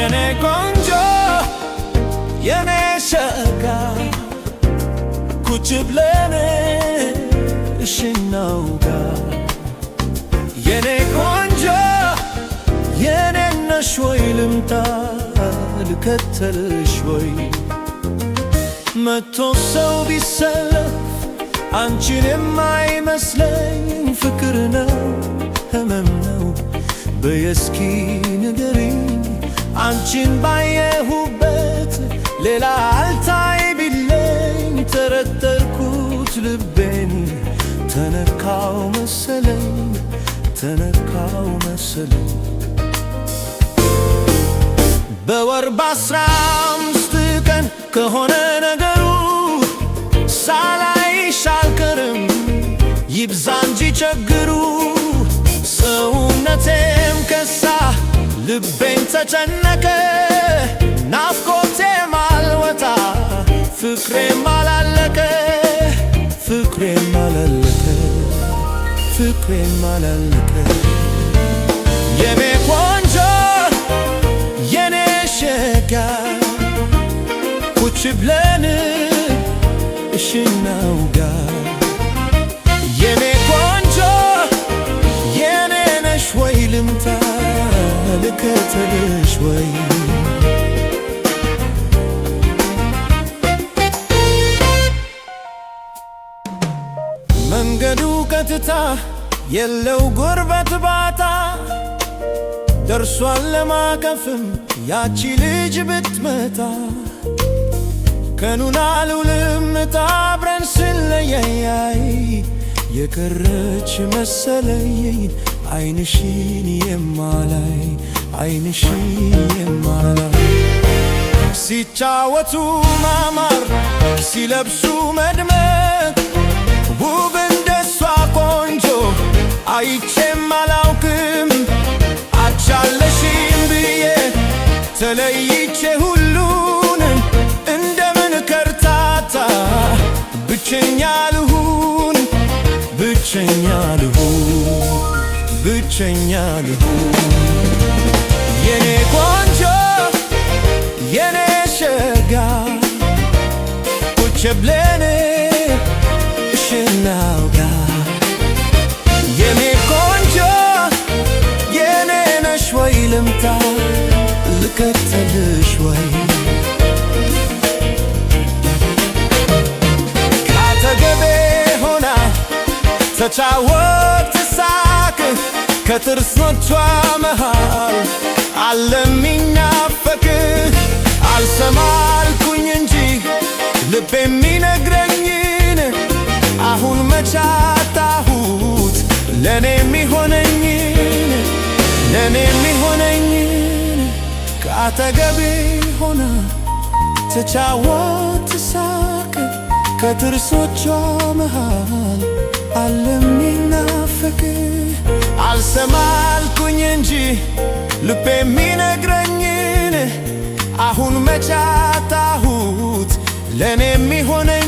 የኔ ቆንጆ የኔ ሸጋ ቁጭ ብለን እናውጋ የኔ ቆንጆ የኔ ነሽ ወይ ልምጣ ልከተልሽ ወይ መቶ ሰው ቢሰለፍ አንቺን የማይመስለኝ ፍቅር ነው ህመም ነው በየስኪ ንገሪኝ አንቺን ባየሁበት ሌላ አልታይ ቢለኝ ተረተርኩት ልቤን ተነካው መሰለኝ ተነካው መሰለኝ በወር በ15 ቀን ከሆነ ነገሩ ሳላይሽ አልቀርም ይብዛ እንጂ ችግሩ ሰውነቴም ከሳ ልቤን ተጨነቀ ናፍቆቴም አልወጣ ፍቅሬም አላለቀ ፍቅሬም አላለቀ ፍቅሬም አላለቀ የኔ ቆንጆ የኔ ሸጋ ቁጭ ብለን እናውጋ የኔ ቆንጆ የኔ ነሽ ወይ ልምጣ ልከተልሽ ወይ መንገዱ ቀጥታ የለው ጉርበት ባታ ደርሷል ለማቀፍም ያቺ ልጅ ብትመጣ ቀኑን አልውልም አብረን ስለያይ የቀረች መሰለኝ ዓይንሽን የማላይ ዓይንሽን የማላይ ሲጫወቱ ማማር ሲለብሱ መድመቅ ውብ እንደሷ ቆንጆ አይቼም አላውቅም አቻለሽም ብዬ ተለይቼ ሁሉን እንደምን ከርታታ ብቸኛ ልሁን ብቸኛ ልሁን ብቸኛ ልሁን የኔ ቆንጆ የኔ ሸጋ ቁጭ ብለን እናውጋ የኔ ቆንጆ የኔ ነሽ ወይ ልምጣ ልከተልሽ ወይ ካጠገቤ ሆና ተጫወት ሳቅ ከጥርሶቿ መሃል አለ የሚናፈቅ አልሰማ አልኩኝ እንጂ ልቤ የሚነግረኝን አሁን መቻታሁት ለኔ የሚሆነኝን ለኔ የሚሆነኝን ካጠገቤ ሆና ተጫወት ሳቅ ከጥርሶቿ መሃል አለ የሚናፈቅ አልሰማ አልኩኝ እንጂ ልቤ የሚነግረኝን አሁን መቻታሁት ለኔ የሚሆነኝ